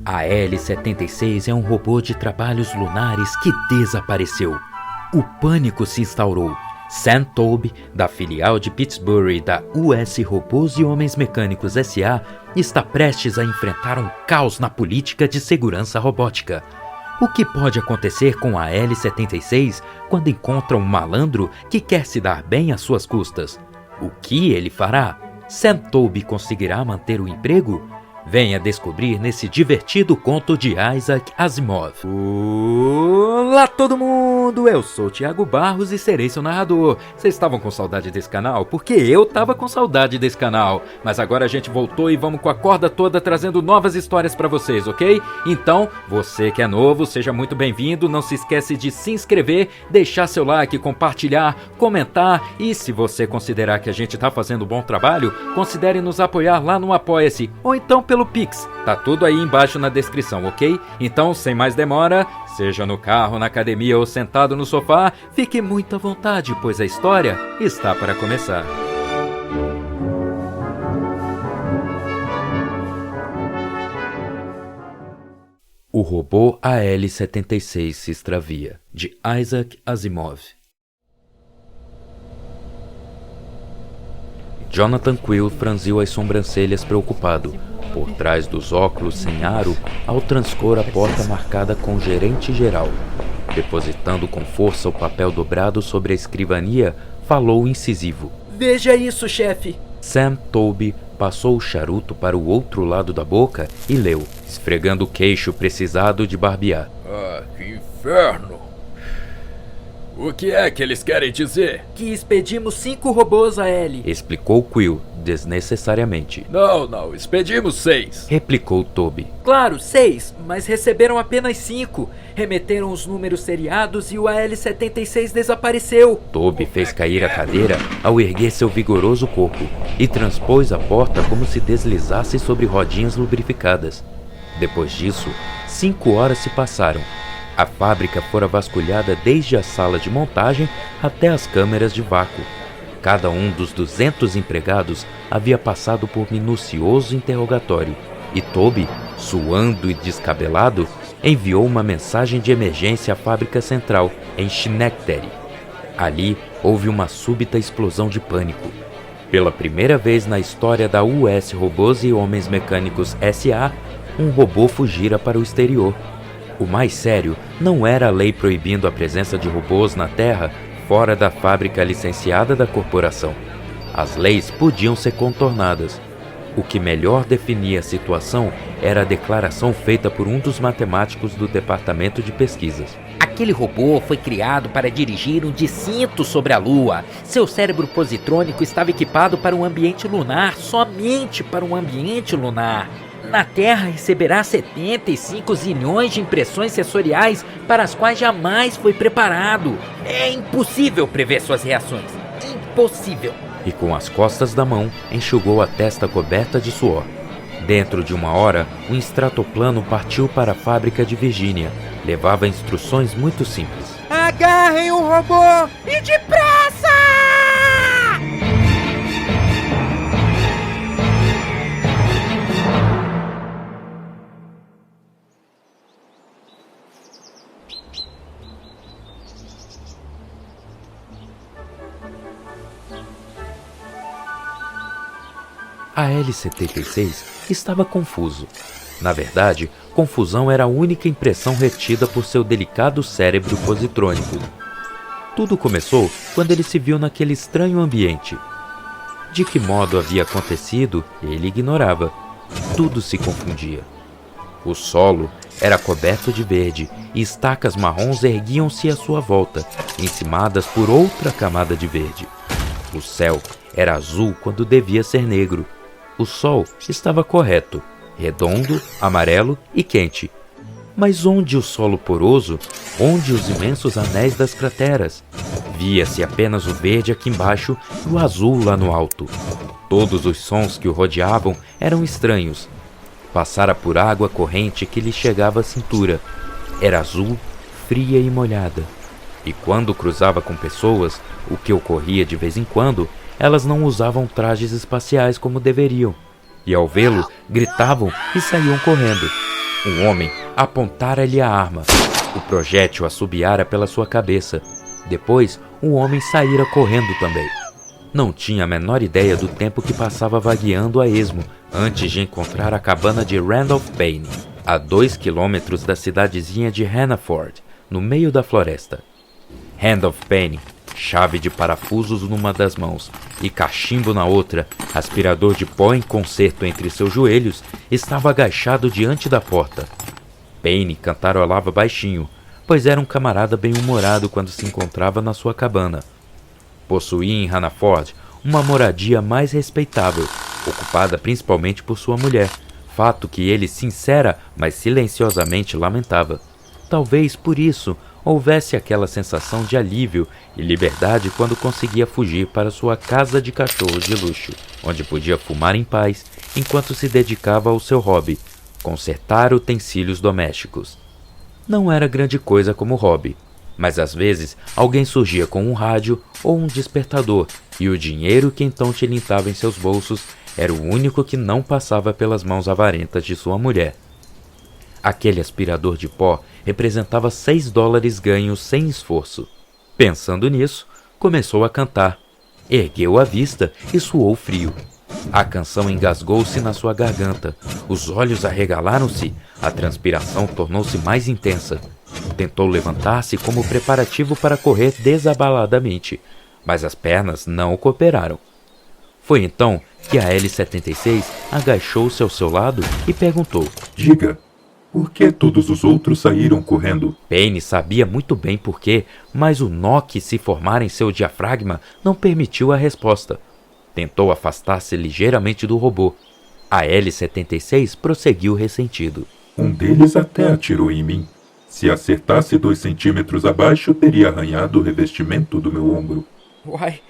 A L-76 é um robô de trabalhos lunares que desapareceu. O pânico se instaurou. Sam Toube, da filial de Pittsburgh da US Robôs e Homens Mecânicos S.A., está prestes a enfrentar um caos na política de segurança robótica. O que pode acontecer com a L-76 quando encontra um malandro que quer se dar bem às suas custas? O que ele fará? Sam Toube conseguirá manter o emprego? Venha descobrir nesse divertido conto de Isaac Asimov. Olá todo mundo, eu sou o Thiago Barros e serei seu narrador. Vocês estavam com saudade desse canal? Porque eu tava com saudade desse canal. Mas agora a gente voltou e vamos com a corda toda trazendo novas histórias pra vocês, ok? Então, você que é novo, seja muito bem-vindo. Não se esquece de se inscrever, deixar seu like, compartilhar, comentar. E se você considerar que a gente tá fazendo um bom trabalho, considere nos apoiar lá no Apoia-se ou então pelo Pix. Tá tudo aí embaixo na descrição, ok? Então, sem mais demora, seja no carro, na academia ou sentado no sofá, fique muito à vontade, pois a história está para começar. O robô AL-76 se extravia, de Isaac Asimov. Jonathan Quill franziu as sobrancelhas preocupado, por trás dos óculos sem aro, ao transpor a porta marcada com gerente geral. Depositando com força o papel dobrado sobre a escrivania, falou incisivo. Veja isso, chefe! Sam Toube passou o charuto para o outro lado da boca e leu, esfregando o queixo precisado de barbear. Ah, que inferno! O que é que eles querem dizer? Que expedimos 5 robôs a L. Explicou Quill, desnecessariamente. Não, expedimos 6. Replicou Toby. Claro, 6, mas receberam apenas 5. Remeteram os números seriados e o AL-76 desapareceu. Toby fez cair a cadeira ao erguer seu vigoroso corpo e transpôs a porta como se deslizasse sobre rodinhas lubrificadas. Depois disso, 5 horas se passaram. A fábrica fora vasculhada desde a sala de montagem até as câmeras de vácuo. Cada um dos 200 empregados havia passado por minucioso interrogatório, e Toby, suando e descabelado, enviou uma mensagem de emergência à fábrica central, em Schenectady. Ali, houve uma súbita explosão de pânico. Pela primeira vez na história da US Robôs e Homens Mecânicos S.A., um robô fugira para o exterior. O mais sério não era a lei proibindo a presença de robôs na Terra fora da fábrica licenciada da corporação. As leis podiam ser contornadas. O que melhor definia a situação era a declaração feita por um dos matemáticos do departamento de pesquisas. Aquele robô foi criado para dirigir um discinto sobre a Lua. Seu cérebro positrônico estava equipado para um ambiente lunar, somente para um ambiente lunar. Na Terra receberá 75 zilhões de impressões sensoriais para as quais jamais foi preparado. É impossível prever suas reações. Impossível. E com as costas da mão, enxugou a testa coberta de suor. Dentro de 1 hora, um extratoplano partiu para a fábrica de Virgínia. Levava instruções muito simples. Agarrem o robô e depressa! A L-76 estava confuso. Na verdade, confusão era a única impressão retida por seu delicado cérebro positrônico. Tudo começou quando ele se viu naquele estranho ambiente. De que modo havia acontecido, ele ignorava. Tudo se confundia. O solo era coberto de verde e estacas marrons erguiam-se à sua volta, encimadas por outra camada de verde. O céu era azul quando devia ser negro. O sol estava correto, redondo, amarelo e quente. Mas onde o solo poroso? Onde os imensos anéis das crateras? Via-se apenas o verde aqui embaixo e o azul lá no alto. Todos os sons que o rodeavam eram estranhos. Passara por água corrente que lhe chegava à cintura. Era azul, fria e molhada. E quando cruzava com pessoas, o que ocorria de vez em quando, elas não usavam trajes espaciais como deveriam. E ao vê-lo, gritavam e saíam correndo. Um homem apontara-lhe a arma. O projétil assobiara pela sua cabeça. Depois, o homem saíra correndo também. Não tinha a menor ideia do tempo que passava vagueando a esmo antes de encontrar a cabana de Randolph Payne, a 2 quilômetros da cidadezinha de Hannaford, no meio da floresta. Randolph Payne, chave de parafusos numa das mãos e cachimbo na outra, aspirador de pó em concerto entre seus joelhos, estava agachado diante da porta. Payne cantarolava baixinho, pois era um camarada bem-humorado quando se encontrava na sua cabana. Possuía em Hannaford uma moradia mais respeitável, ocupada principalmente por sua mulher, fato que ele sincera, mas silenciosamente lamentava. Talvez por isso houvesse aquela sensação de alívio e liberdade quando conseguia fugir para sua casa de cachorros de luxo, onde podia fumar em paz enquanto se dedicava ao seu hobby, consertar utensílios domésticos. Não era grande coisa como hobby, mas às vezes alguém surgia com um rádio ou um despertador e o dinheiro que então tilintava em seus bolsos era o único que não passava pelas mãos avarentas de sua mulher. Aquele aspirador de pó representava $6 ganhos sem esforço. Pensando nisso, começou a cantar. Ergueu a vista e suou frio. A canção engasgou-se na sua garganta, os olhos arregalaram-se, a transpiração tornou-se mais intensa. Tentou levantar-se como preparativo para correr desabaladamente, mas as pernas não o cooperaram. Foi então que a L-76 agachou-se ao seu lado e perguntou: Diga, por que todos os outros saíram correndo? Payne sabia muito bem por quê, mas o nó que se formara em seu diafragma não permitiu a resposta. Tentou afastar-se ligeiramente do robô. A L-76 prosseguiu ressentido. Um deles até atirou em mim. Se acertasse 2 centímetros abaixo, teria arranhado o revestimento do meu ombro. Uai,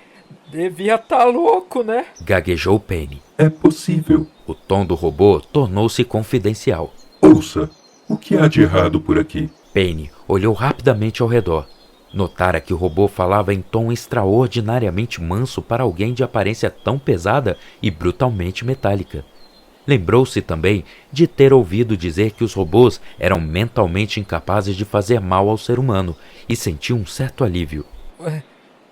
devia tá louco, né? Gaguejou Payne. É possível. O tom do robô tornou-se confidencial. Ouça, o que há de errado por aqui? Payne olhou rapidamente ao redor. Notara que o robô falava em tom extraordinariamente manso para alguém de aparência tão pesada e brutalmente metálica. Lembrou-se também de ter ouvido dizer que os robôs eram mentalmente incapazes de fazer mal ao ser humano e sentiu um certo alívio. Ué,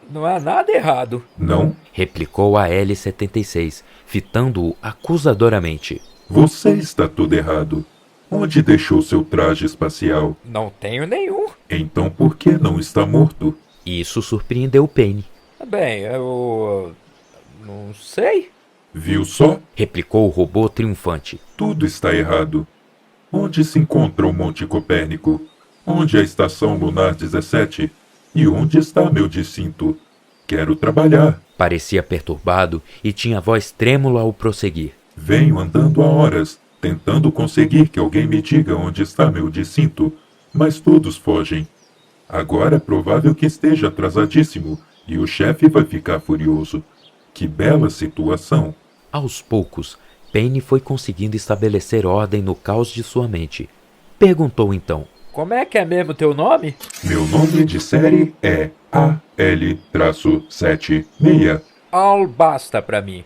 não há nada errado. Não? Replicou a L-76, fitando-o acusadoramente. Você está tudo errado. Onde deixou seu traje espacial? Não tenho nenhum. Então por que não está morto? Isso surpreendeu Payne. Bem, eu não sei. Viu só? Replicou o robô triunfante. Tudo está errado. Onde se encontra o Monte Copérnico? Onde a Estação Lunar 17? E onde está meu discinto? Quero trabalhar. Parecia perturbado e tinha a voz trêmula ao prosseguir. Venho andando há horas, tentando conseguir que alguém me diga onde está meu discinto, mas todos fogem. Agora é provável que esteja atrasadíssimo e o chefe vai ficar furioso. Que bela situação! Aos poucos, Payne foi conseguindo estabelecer ordem no caos de sua mente. Perguntou então: Como é que é mesmo teu nome? Meu nome de série é AL-76. All basta pra mim.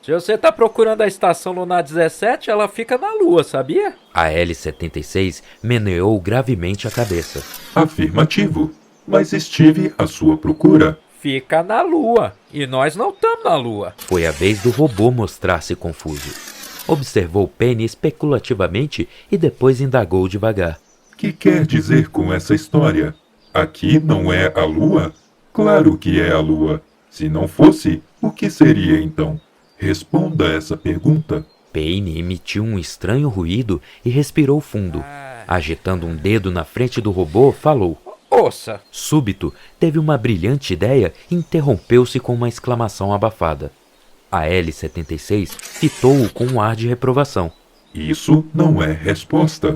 Se você tá procurando a Estação Lunar 17, ela fica na Lua, sabia? A L-76 meneou gravemente a cabeça. Afirmativo, mas estive à sua procura. Fica na Lua, e nós não estamos na Lua. Foi a vez do robô mostrar-se confuso. Observou Payne especulativamente e depois indagou devagar. Que quer dizer com essa história? Aqui não é a Lua? Claro que é a Lua. Se não fosse, o que seria então? Responda essa pergunta. Payne emitiu um estranho ruído e respirou fundo. Agitando um dedo na frente do robô, falou. Ouça. Súbito, teve uma brilhante ideia e interrompeu-se com uma exclamação abafada. A L-76 fitou-o com um ar de reprovação. Isso não é resposta.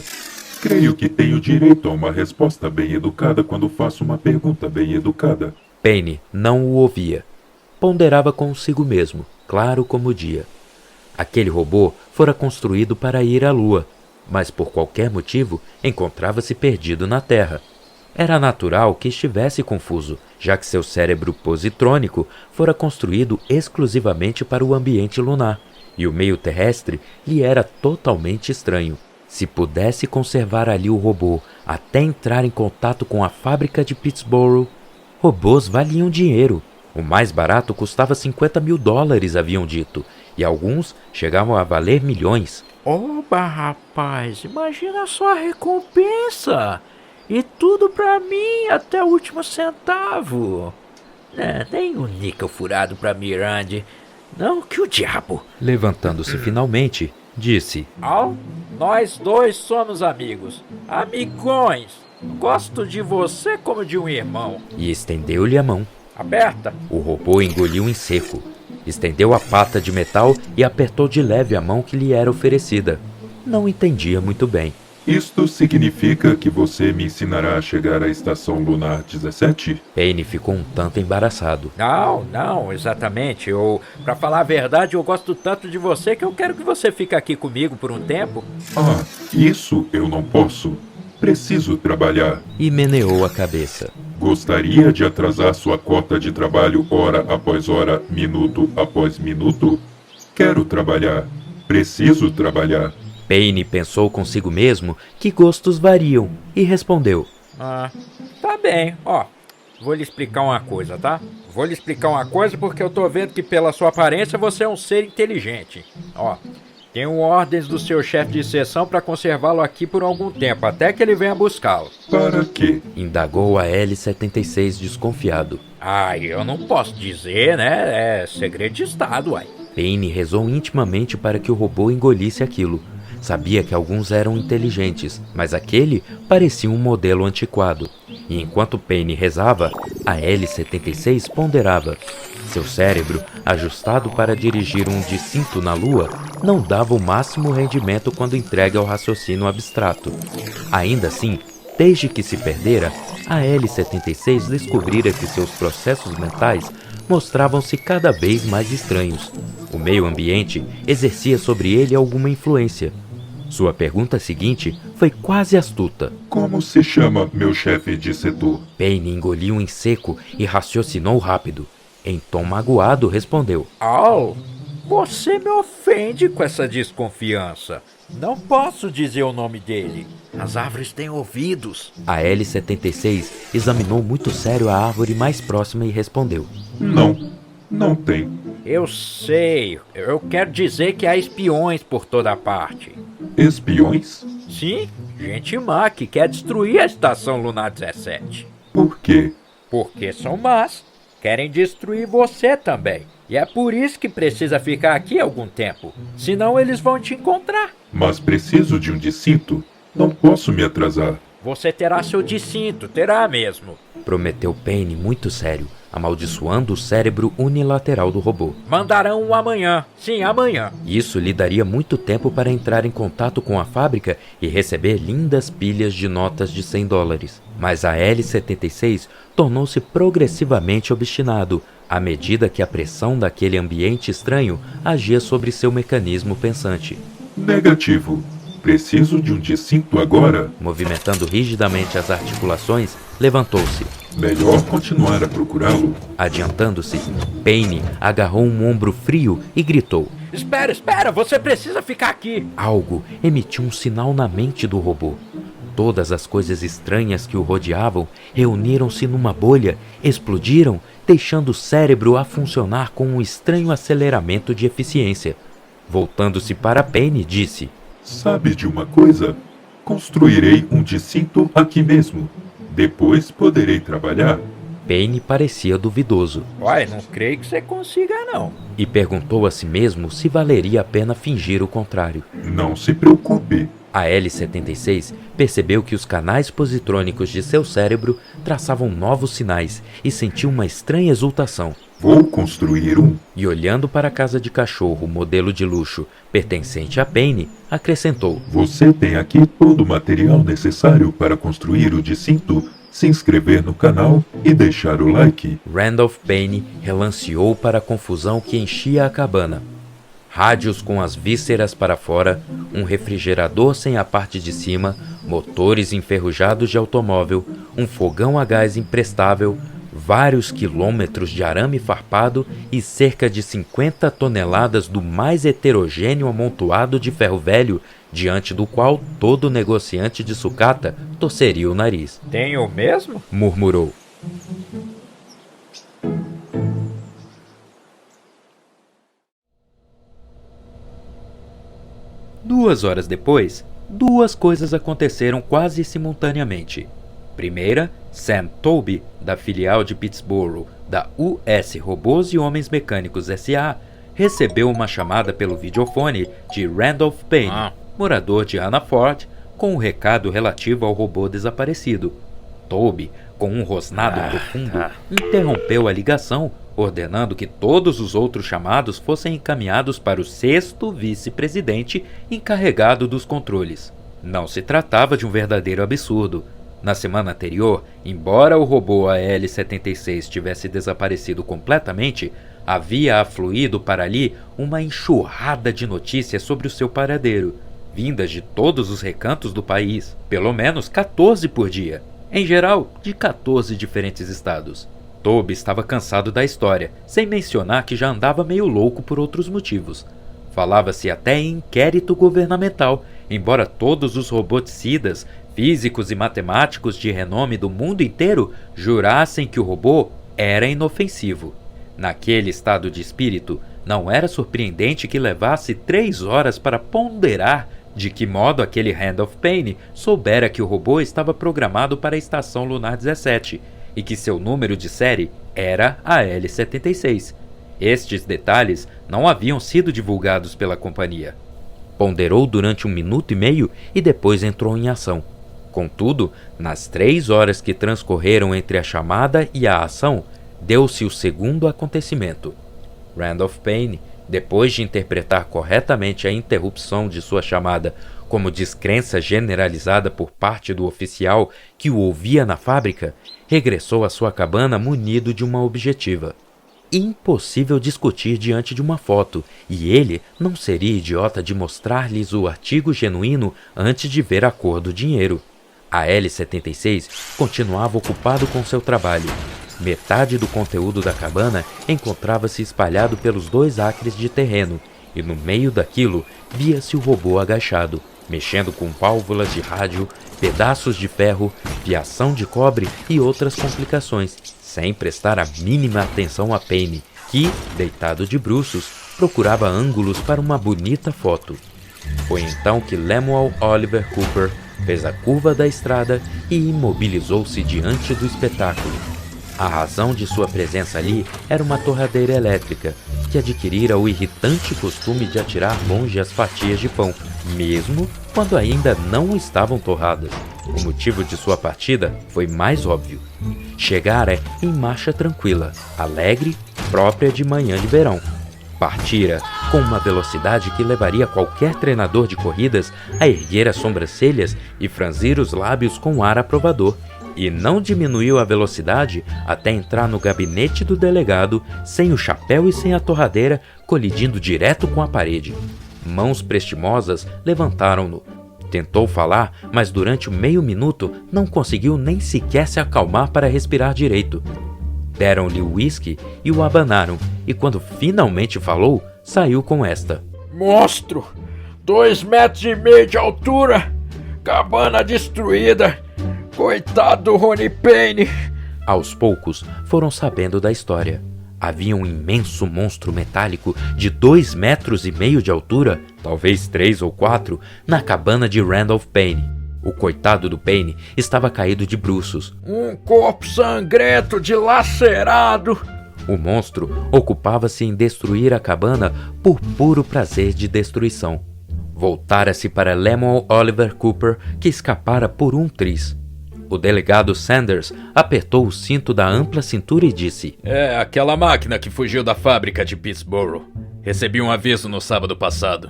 Creio que tenho direito a uma resposta bem educada quando faço uma pergunta bem educada. Payne não o ouvia. Ponderava consigo mesmo, claro como o dia. Aquele robô fora construído para ir à Lua, mas por qualquer motivo encontrava-se perdido na Terra. Era natural que estivesse confuso, já que seu cérebro positrônico fora construído exclusivamente para o ambiente lunar, e o meio terrestre lhe era totalmente estranho. Se pudesse conservar ali o robô até entrar em contato com a fábrica de Pittsburgh, robôs valiam dinheiro. O mais barato custava $50 mil, haviam dito, e alguns chegavam a valer milhões. Oba, rapaz, imagina só a recompensa! E tudo pra mim, até o último centavo. Nem um níquel furado pra Mirande. Não, que o diabo. Levantando-se finalmente, disse: Nós dois somos amigos. Amigões. Gosto de você como de um irmão. E estendeu-lhe a mão. Aperta. O robô engoliu em seco. Estendeu a pata de metal e apertou de leve a mão que lhe era oferecida. Não entendia muito bem. Isto significa que você me ensinará a chegar à estação lunar 17? Payne ficou um tanto embaraçado. Não, exatamente. Pra falar a verdade, eu gosto tanto de você que eu quero que você fique aqui comigo por um tempo. Ah, isso eu não posso. Preciso trabalhar. E meneou a cabeça. Gostaria de atrasar sua cota de trabalho hora após hora, minuto após minuto? Quero trabalhar. Preciso trabalhar. Payne pensou consigo mesmo que gostos variam e respondeu: Tá bem, vou lhe explicar uma coisa, tá? Vou lhe explicar uma coisa porque eu tô vendo que pela sua aparência você é um ser inteligente. Tenho ordens do seu chefe de seção para conservá-lo aqui por algum tempo, até que ele venha buscá-lo. Para quê? Indagou a L-76 desconfiado. Eu não posso dizer, né? É segredo de estado, uai. Payne rezou intimamente para que o robô engolisse aquilo. Sabia que alguns eram inteligentes, mas aquele parecia um modelo antiquado. E enquanto Payne rezava, a L-76 ponderava. Seu cérebro, ajustado para dirigir um discinto na Lua, não dava o máximo rendimento quando entregue ao raciocínio abstrato. Ainda assim, desde que se perdera, a L-76 descobrira que seus processos mentais mostravam-se cada vez mais estranhos. O meio ambiente exercia sobre ele alguma influência. Sua pergunta seguinte foi quase astuta. Como se chama meu chefe de setor? Payne engoliu em seco e raciocinou rápido. Em tom magoado, respondeu: Você me ofende com essa desconfiança. Não posso dizer o nome dele. As árvores têm ouvidos. A L-76 examinou muito sério a árvore mais próxima e respondeu: Não tem. Eu sei. Eu quero dizer que há espiões por toda parte. Espiões? Sim, gente má que quer destruir a estação lunar 17. Por quê? Porque são más. Querem destruir você também. E é por isso que precisa ficar aqui algum tempo. Senão eles vão te encontrar. Mas preciso de um discinto. Não posso me atrasar. Você terá seu discinto, terá mesmo. Prometeu Payne muito sério, amaldiçoando o cérebro unilateral do robô. Mandarão amanhã. Sim, amanhã. Isso lhe daria muito tempo para entrar em contato com a fábrica e receber lindas pilhas de notas de $100. Mas a L-76 tornou-se progressivamente obstinado, à medida que a pressão daquele ambiente estranho agia sobre seu mecanismo pensante. Negativo. Preciso de um discinto agora. Movimentando rigidamente as articulações, levantou-se. Melhor continuar a procurá-lo. Adiantando-se, Payne agarrou um ombro frio e gritou: Espera, você precisa ficar aqui. Algo emitiu um sinal na mente do robô. Todas as coisas estranhas que o rodeavam reuniram-se numa bolha, explodiram, deixando o cérebro a funcionar com um estranho aceleramento de eficiência. Voltando-se para Payne, disse: Sabe de uma coisa? Construirei um discinto aqui mesmo. Depois poderei trabalhar. Payne parecia duvidoso. Não creio que você consiga, não. E perguntou a si mesmo se valeria a pena fingir o contrário. Não se preocupe. A L-76 percebeu que os canais positrônicos de seu cérebro traçavam novos sinais e sentiu uma estranha exultação. Vou construir um. E olhando para a casa de cachorro, modelo de luxo, pertencente a Payne, acrescentou: Você tem aqui todo o material necessário para construir o discinto. Se inscrever no canal e deixar o like. Randolph Payne relanceou para a confusão que enchia a cabana. Rádios com as vísceras para fora, um refrigerador sem a parte de cima, motores enferrujados de automóvel, um fogão a gás imprestável, vários quilômetros de arame farpado e cerca de 50 toneladas do mais heterogêneo amontoado de ferro velho, diante do qual todo negociante de sucata torceria o nariz. Tenho mesmo? Murmurou. Duas horas depois, duas coisas aconteceram quase simultaneamente. Primeira, Sam Toby, da filial de Pittsburgh da US Robôs e Homens Mecânicos S.A., recebeu uma chamada pelo videofone de Randolph Payne, morador de Hannaford, com um recado relativo ao robô desaparecido. Toby, com um rosnado profundo, interrompeu a ligação, ordenando que todos os outros chamados fossem encaminhados para o 6º vice-presidente encarregado dos controles. Não se tratava de um verdadeiro absurdo. Na semana anterior, embora o robô AL-76 tivesse desaparecido completamente, havia afluído para ali uma enxurrada de notícias sobre o seu paradeiro, vindas de todos os recantos do país, pelo menos 14 por dia, em geral de 14 diferentes estados. Toby estava cansado da história, sem mencionar que já andava meio louco por outros motivos. Falava-se até em inquérito governamental, embora todos os roboticidas, físicos e matemáticos de renome do mundo inteiro jurassem que o robô era inofensivo. Naquele estado de espírito, não era surpreendente que levasse 3 horas para ponderar de que modo aquele Randolph Payne soubera que o robô estava programado para a Estação Lunar 17 e que seu número de série era a L-76. Estes detalhes não haviam sido divulgados pela companhia. Ponderou durante 1 minuto e meio e depois entrou em ação. Contudo, nas 3 horas que transcorreram entre a chamada e a ação, deu-se o segundo acontecimento. Randolph Payne, depois de interpretar corretamente a interrupção de sua chamada como descrença generalizada por parte do oficial que o ouvia na fábrica, regressou à sua cabana munido de uma objetiva. Impossível discutir diante de uma foto, e ele não seria idiota de mostrar-lhes o artigo genuíno antes de ver a cor do dinheiro. A L-76 continuava ocupado com seu trabalho. Metade do conteúdo da cabana encontrava-se espalhado pelos 2 acres de terreno, e no meio daquilo via-se o robô agachado, mexendo com válvulas de rádio, pedaços de ferro, fiação de cobre e outras complicações, sem prestar a mínima atenção a Payne, que, deitado de bruços, procurava ângulos para uma bonita foto. Foi então que Lemuel Oliver Cooper fez a curva da estrada e imobilizou-se diante do espetáculo. A razão de sua presença ali era uma torradeira elétrica, que adquirira o irritante costume de atirar longe as fatias de pão, mesmo quando ainda não estavam torradas. O motivo de sua partida foi mais óbvio. Chegara em marcha tranquila, alegre, própria de manhã de verão. Partira com uma velocidade que levaria qualquer treinador de corridas a erguer as sobrancelhas e franzir os lábios com ar aprovador, e não diminuiu a velocidade até entrar no gabinete do delegado sem o chapéu e sem a torradeira, colidindo direto com a parede. Mãos prestimosas levantaram-no. Tentou falar, mas durante meio minuto não conseguiu nem sequer se acalmar para respirar direito. Deram-lhe o uísque e o abanaram, e quando finalmente falou, saiu com esta: Monstro! 2,5 metros de altura! Cabana destruída! Coitado do Ronnie Payne! Aos poucos foram sabendo da história. Havia um imenso monstro metálico de 2,5 metros de altura, talvez 3 ou 4, na cabana de Randolph Payne. O coitado do Payne estava caído de bruços. Um corpo sangrento, dilacerado! O monstro ocupava-se em destruir a cabana por puro prazer de destruição. Voltara-se para Lemuel Oliver Cooper, que escapara por um triz. O delegado Sanders apertou o cinto da ampla cintura e disse: É aquela máquina que fugiu da fábrica de Pittsburgh. Recebi um aviso no sábado passado.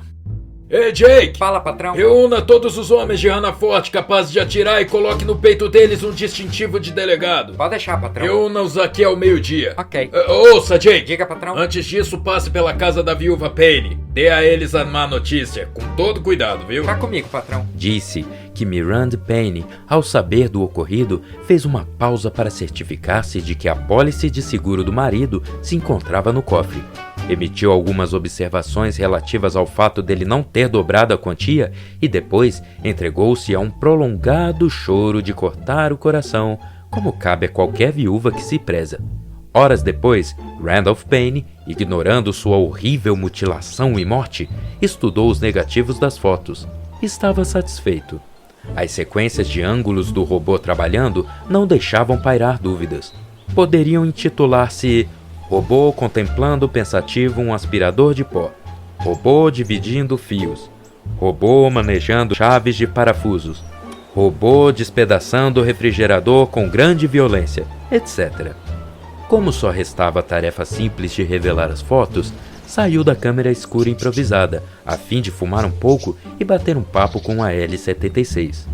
Ei, Jake! Fala, patrão. Reúna todos os homens de Hannaford capazes de atirar e coloque no peito deles um distintivo de delegado. Pode deixar, patrão. Reúna-os aqui ao meio-dia. Ok. Ouça, Jake. Diga, patrão. Antes disso, passe pela casa da viúva Payne. Dê a eles a má notícia, com todo cuidado, viu? Tá comigo, patrão. Disse que Miranda Payne, ao saber do ocorrido, fez uma pausa para certificar-se de que a apólice de seguro do marido se encontrava no cofre. Emitiu algumas observações relativas ao fato dele não ter dobrado a quantia e depois entregou-se a um prolongado choro de cortar o coração, como cabe a qualquer viúva que se preza. Horas depois, Randolph Payne, ignorando sua horrível mutilação e morte, estudou os negativos das fotos. Estava satisfeito. As sequências de ângulos do robô trabalhando não deixavam pairar dúvidas. Poderiam intitular-se Robô contemplando pensativo um aspirador de pó, Robô dividindo fios, Robô manejando chaves de parafusos, Robô despedaçando o refrigerador com grande violência, etc. Como só restava a tarefa simples de revelar as fotos, saiu da câmera escura improvisada, a fim de fumar um pouco e bater um papo com a L-76.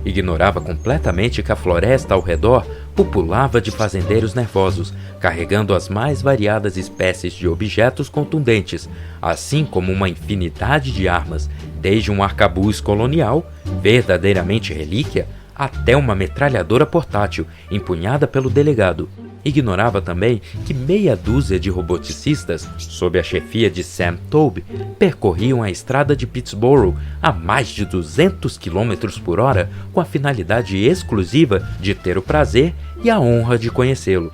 Ignorava completamente que a floresta ao redor pupulava de fazendeiros nervosos, carregando as mais variadas espécies de objetos contundentes, assim como uma infinidade de armas, desde um arcabuz colonial, verdadeiramente relíquia, até uma metralhadora portátil, empunhada pelo delegado. Ignorava também que meia dúzia de roboticistas, sob a chefia de Sam Tobe, percorriam a estrada de Pittsboro a mais de 200 km por hora com a finalidade exclusiva de ter o prazer e a honra de conhecê-lo.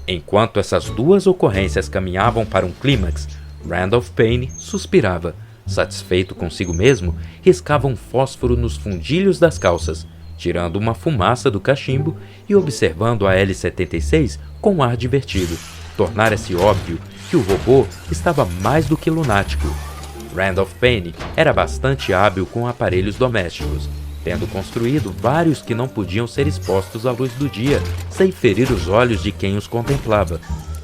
Enquanto essas duas ocorrências caminhavam para um clímax, Randolph Payne suspirava. Satisfeito consigo mesmo, riscava um fósforo nos fundilhos das calças, tirando uma fumaça do cachimbo e observando a L-76 com um ar divertido. Tornara-se óbvio que o robô estava mais do que lunático. Randolph Payne era bastante hábil com aparelhos domésticos, tendo construído vários que não podiam ser expostos à luz do dia sem ferir os olhos de quem os contemplava,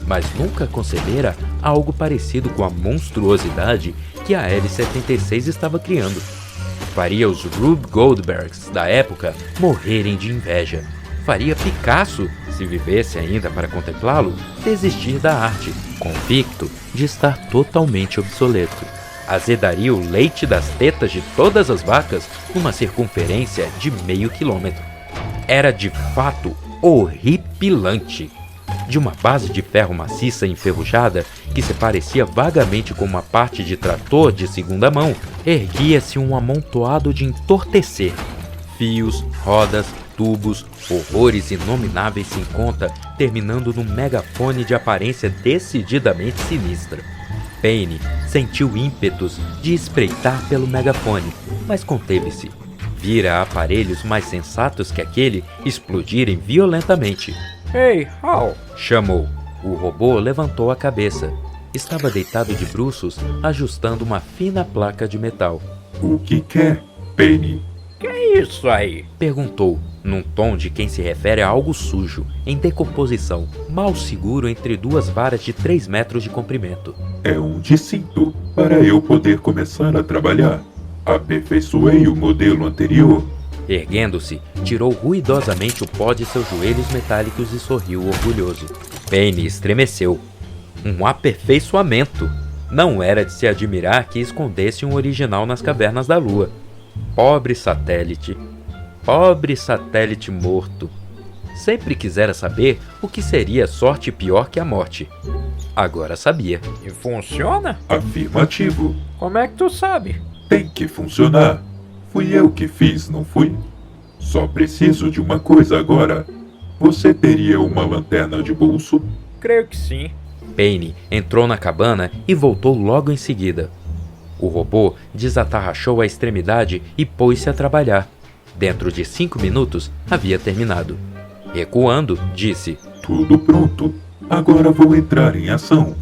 mas nunca concebera algo parecido com a monstruosidade que a L-76 estava criando. Faria os Rube Goldbergs da época morrerem de inveja. Faria Picasso, se vivesse ainda para contemplá-lo, desistir da arte, convicto de estar totalmente obsoleto. Azedaria o leite das tetas de todas as vacas numa circunferência de meio quilômetro. Era de fato horripilante. De uma base de ferro maciça e enferrujada, que se parecia vagamente com uma parte de trator de segunda mão, erguia-se um amontoado de entortecer. Fios, rodas, tubos, horrores inomináveis sem conta, terminando num megafone de aparência decididamente sinistra. Payne sentiu ímpetos de espreitar pelo megafone, mas conteve-se. Vira aparelhos mais sensatos que aquele explodirem violentamente. Ei, Hal! Chamou. O robô levantou a cabeça. Estava deitado de bruços, ajustando uma fina placa de metal. O que quer, Payne? Que é isso aí? Perguntou, num tom de quem se refere a algo sujo, em decomposição, mal seguro entre duas varas de 3 metros de comprimento. É um discinto, para eu poder começar a trabalhar. Aperfeiçoei o modelo anterior. Erguendo-se, tirou ruidosamente o pó de seus joelhos metálicos e sorriu orgulhoso. Payne estremeceu. Um aperfeiçoamento! Não era de se admirar que escondesse um original nas cavernas da Lua. Pobre satélite morto. Sempre quisera saber o que seria sorte pior que a morte. Agora sabia. E funciona? Afirmativo. Como é que tu sabe? Tem que funcionar. Fui eu que fiz, não fui? Só preciso de uma coisa agora. Você teria uma lanterna de bolso? Creio que sim. Payne entrou na cabana e voltou logo em seguida. O robô desatarrachou a extremidade e pôs-se a trabalhar. Dentro de 5 minutos, havia terminado. Recuando, disse: Tudo pronto. Agora vou entrar em ação.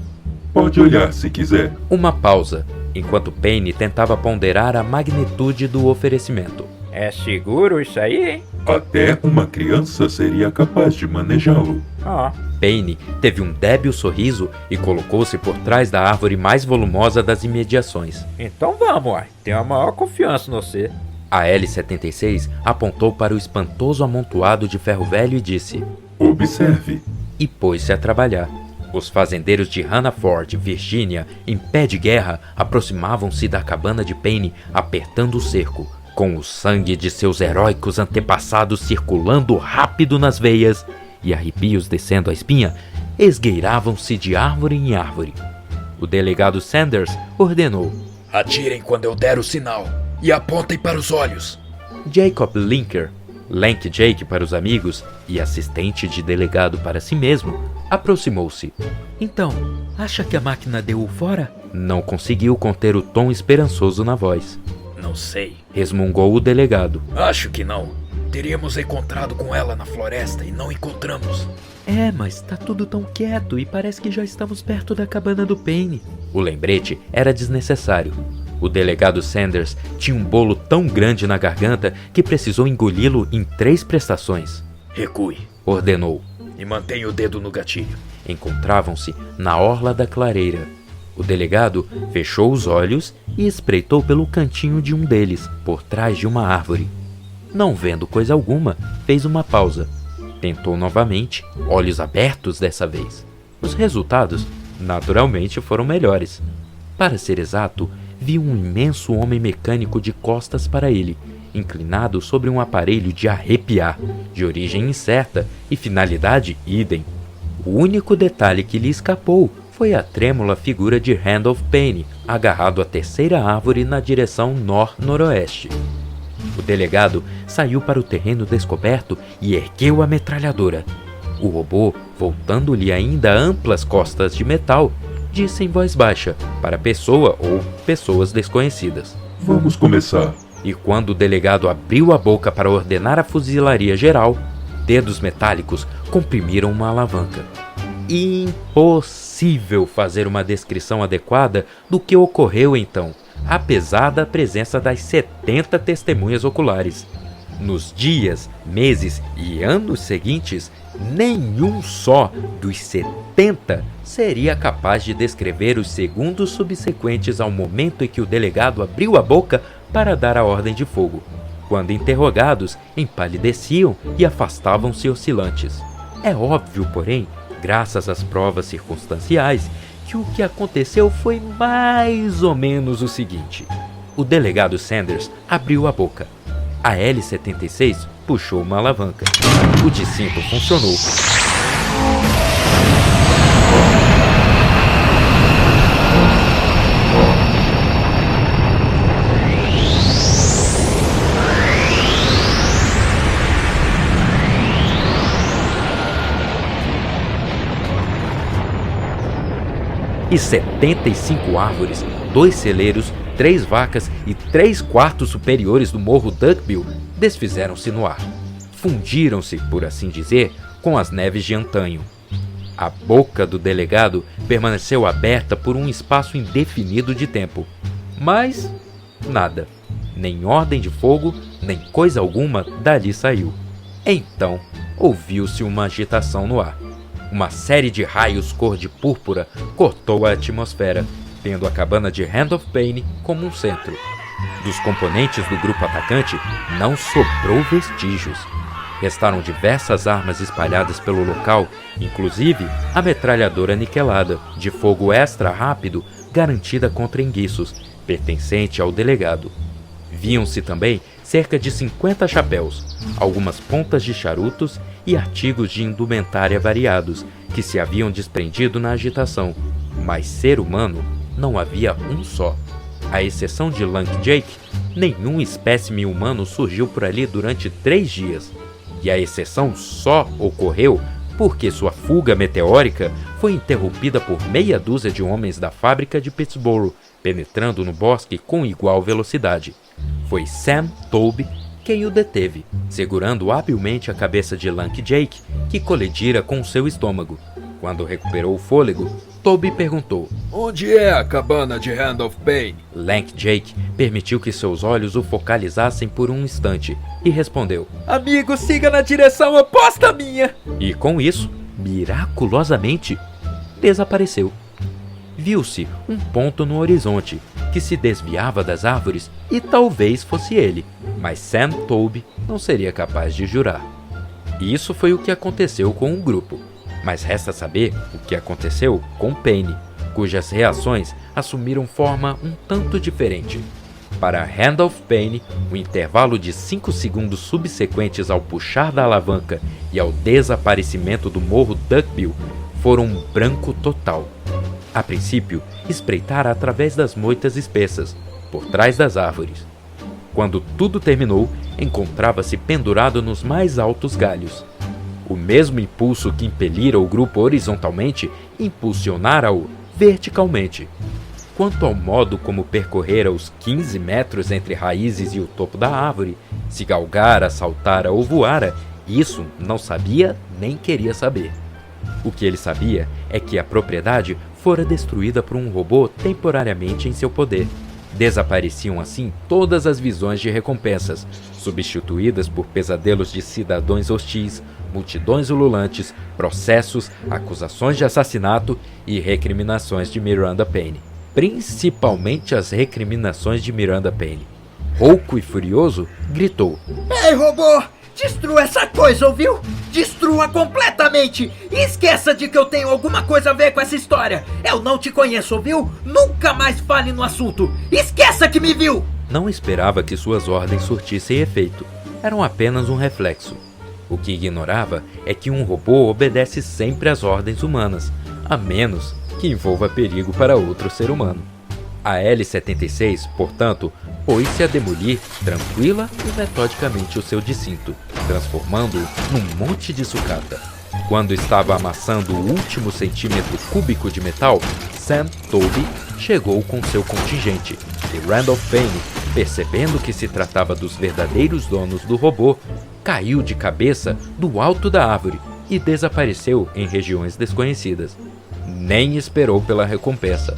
Pode olhar se quiser. Uma pausa, enquanto Payne tentava ponderar a magnitude do oferecimento. É seguro isso aí, hein? Até uma criança seria capaz de manejá-lo. Payne teve um débil sorriso e colocou-se por trás da árvore mais volumosa das imediações. Então vamos, uai. Tenho a maior confiança no você. A L-76 apontou para o espantoso amontoado de ferro velho e disse: Observe. E pôs-se a trabalhar. Os fazendeiros de Hannaford, Virgínia, em pé de guerra, aproximavam-se da cabana de Payne, apertando o cerco. Com o sangue de seus heróicos antepassados circulando rápido nas veias e arrepios descendo a espinha, esgueiravam-se de árvore em árvore. O delegado Sanders ordenou: Atirem quando eu der o sinal e apontem para os olhos. Jacob Linker, Lank Jake para os amigos e assistente de delegado para si mesmo, aproximou-se. Então, acha que a máquina deu fora? Não conseguiu conter o tom esperançoso na voz. Não sei. Resmungou o delegado. Acho que não. Teríamos encontrado com ela na floresta e não encontramos. Mas tá tudo tão quieto e parece que já estamos perto da cabana do Payne. O lembrete era desnecessário. O delegado Sanders tinha um bolo tão grande na garganta que precisou engoli-lo em 3 prestações. Recue, ordenou. E mantenha o dedo no gatilho. Encontravam-se na orla da clareira. O delegado fechou os olhos e espreitou pelo cantinho de um deles, por trás de uma árvore. Não vendo coisa alguma, fez uma pausa. Tentou novamente, olhos abertos dessa vez. Os resultados, naturalmente, foram melhores. Para ser exato, viu um imenso homem mecânico de costas para ele, inclinado sobre um aparelho de arrepiar, de origem incerta e finalidade idem. O único detalhe que lhe escapou foi a trêmula figura de Randolph Payne, agarrado à terceira árvore na direção nor-noroeste. O delegado saiu para o terreno descoberto e ergueu a metralhadora. O robô, voltando-lhe ainda amplas costas de metal, disse em voz baixa, para a pessoa ou pessoas desconhecidas: Vamos começar. E quando o delegado abriu a boca para ordenar a fuzilaria geral, dedos metálicos comprimiram uma alavanca. Impossível fazer uma descrição adequada do que ocorreu então, apesar da presença das 70 testemunhas oculares. Nos dias, meses e anos seguintes, nenhum só dos 70 seria capaz de descrever os segundos subsequentes ao momento em que o delegado abriu a boca para dar a ordem de fogo. Quando interrogados, empalideciam e afastavam-se oscilantes. É óbvio, porém, graças às provas circunstanciais, que o que aconteceu foi mais ou menos o seguinte. O delegado Sanders abriu a boca. A L-76 puxou uma alavanca. O discinto funcionou. E 75 árvores, 2 celeiros, 3 vacas e 3 quartos superiores do morro Duckbill desfizeram-se no ar. Fundiram-se, por assim dizer, com as neves de antanho. A boca do delegado permaneceu aberta por um espaço indefinido de tempo. Mas nada. Nem ordem de fogo, nem coisa alguma dali saiu. Então, ouviu-se uma agitação no ar. Uma série de raios cor de púrpura cortou a atmosfera, tendo a cabana de Randolph Payne como um centro. Dos componentes do grupo atacante não sobrou vestígios. Restaram diversas armas espalhadas pelo local, inclusive a metralhadora niquelada, de fogo extra rápido, garantida contra enguiços, pertencente ao delegado. Viam-se também cerca de 50 chapéus, algumas pontas de charutos e artigos de indumentária variados, que se haviam desprendido na agitação, mas ser humano não havia um só. À exceção de Lank Jake, nenhum espécime humano surgiu por ali durante 3 dias. E a exceção só ocorreu porque sua fuga meteórica foi interrompida por meia dúzia de homens da fábrica de Pittsburgh, penetrando no bosque com igual velocidade. Foi Sam Tobe quem o deteve, segurando habilmente a cabeça de Lank Jake, que colidira com seu estômago. Quando recuperou o fôlego, Tobe perguntou: Onde é a cabana de Randolph Payne? Lank Jake permitiu que seus olhos o focalizassem por um instante e respondeu: Amigo, siga na direção oposta à minha! E com isso, miraculosamente, desapareceu. Viu-se um ponto no horizonte, que se desviava das árvores e talvez fosse ele, mas Sam Tobe não seria capaz de jurar. Isso foi o que aconteceu com o grupo, mas resta saber o que aconteceu com Payne, cujas reações assumiram forma um tanto diferente. Para Randolph Payne, o intervalo de 5 segundos subsequentes ao puxar da alavanca e ao desaparecimento do morro Duckbill foram um branco total. A princípio, espreitara através das moitas espessas, por trás das árvores. Quando tudo terminou, encontrava-se pendurado nos mais altos galhos. O mesmo impulso que impelira o grupo horizontalmente, impulsionara-o verticalmente. Quanto ao modo como percorrera os 15 metros entre raízes e o topo da árvore, se galgara, saltara ou voara, isso não sabia nem queria saber. O que ele sabia é que a propriedade fora destruída por um robô temporariamente em seu poder. Desapareciam assim todas as visões de recompensas, substituídas por pesadelos de cidadãos hostis, multidões ululantes, processos, acusações de assassinato e recriminações de Miranda Payne. Principalmente as recriminações de Miranda Payne. Rouco e furioso, gritou: Ei, robô! Destrua essa coisa, ouviu? Destrua completamente! E esqueça de que eu tenho alguma coisa a ver com essa história! Eu não te conheço, ouviu? Nunca mais fale no assunto! Esqueça que me viu! Não esperava que suas ordens surtissem efeito. Eram apenas um reflexo. O que ignorava é que um robô obedece sempre às ordens humanas, a menos que envolva perigo para outro ser humano. A L-76, portanto, pôs-se a demolir tranquila e metodicamente o seu discinto, transformando-o num monte de sucata. Quando estava amassando o último centímetro cúbico de metal, Sam Toby chegou com seu contingente, e Randolph Payne, percebendo que se tratava dos verdadeiros donos do robô, caiu de cabeça do alto da árvore e desapareceu em regiões desconhecidas. Nem esperou pela recompensa.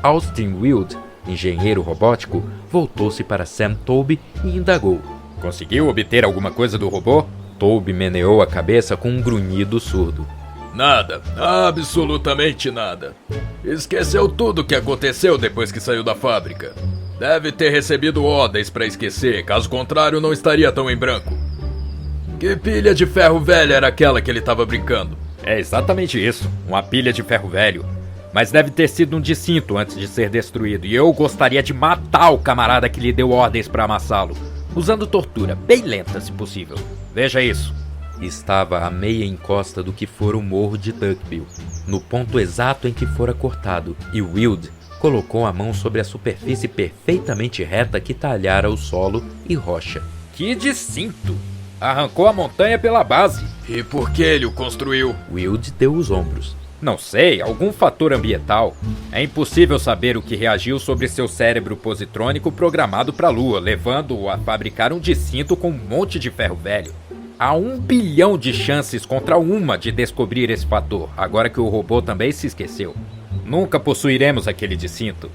Austin Wilde, engenheiro robótico, voltou-se para Sam Toby e indagou: Conseguiu obter alguma coisa do robô? Toby meneou a cabeça com um grunhido surdo. Nada, absolutamente nada. Esqueceu tudo o que aconteceu depois que saiu da fábrica. Deve ter recebido ordens para esquecer, caso contrário não estaria tão em branco. Que pilha de ferro velha era aquela que ele estava brincando? É exatamente isso, uma pilha de ferro velho. Mas deve ter sido um discinto antes de ser destruído, e eu gostaria de matar o camarada que lhe deu ordens para amassá-lo, usando tortura, bem lenta se possível. Veja isso. Estava a meia encosta do que fora o morro de Duckbill, no ponto exato em que fora cortado, e Wilde colocou a mão sobre a superfície perfeitamente reta que talhara o solo e rocha. Que discinto! Arrancou a montanha pela base. E por que ele o construiu? Wilde deu os ombros. Não sei, algum fator ambiental. É impossível saber o que reagiu sobre seu cérebro positrônico programado para a Lua, levando-o a fabricar um discinto com um monte de ferro velho. Há 1 bilhão de chances contra uma de descobrir esse fator, agora que o robô também se esqueceu. Nunca possuiremos aquele discinto.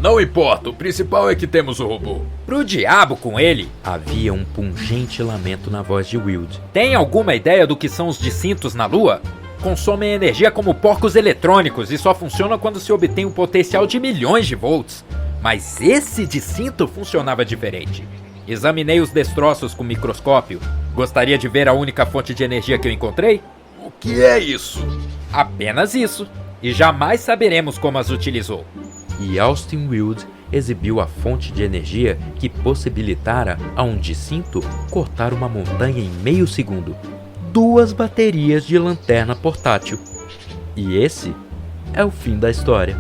Não importa, o principal é que temos o robô. Pro diabo com ele! Havia um pungente lamento na voz de Wilde. Tem alguma ideia do que são os discintos na Lua? Consomem energia como porcos eletrônicos e só funcionam quando se obtém um potencial de milhões de volts. Mas esse discinto funcionava diferente. Examinei os destroços com microscópio. Gostaria de ver a única fonte de energia que eu encontrei? O que é isso? Apenas isso. E jamais saberemos como as utilizou. E Austin Wilde exibiu a fonte de energia que possibilitara a um discinto cortar uma montanha em meio segundo. 2 baterias de lanterna portátil. E esse é o fim da história.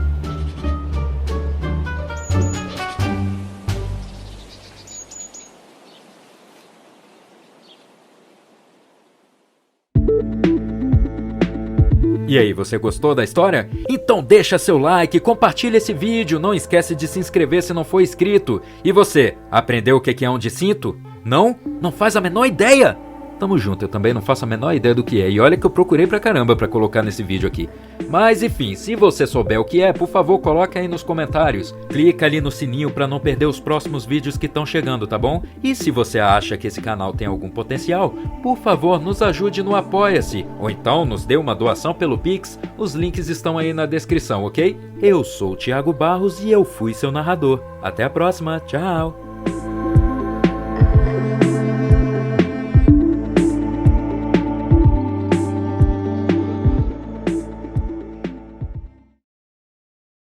E aí, você gostou da história? Então deixa seu like, compartilha esse vídeo, não esquece de se inscrever se não for inscrito. E você, aprendeu o que é um discinto? Não? Não faz a menor ideia? Tamo junto, eu também não faço a menor ideia do que é. E olha que eu procurei pra caramba pra colocar nesse vídeo aqui. Mas enfim, se você souber o que é, por favor, coloca aí nos comentários. Clica ali no sininho pra não perder os próximos vídeos que estão chegando, tá bom? E se você acha que esse canal tem algum potencial, por favor, nos ajude no Apoia-se. Ou então nos dê uma doação pelo Pix. Os links estão aí na descrição, ok? Eu sou o Thiago Barros e eu fui seu narrador. Até a próxima, tchau!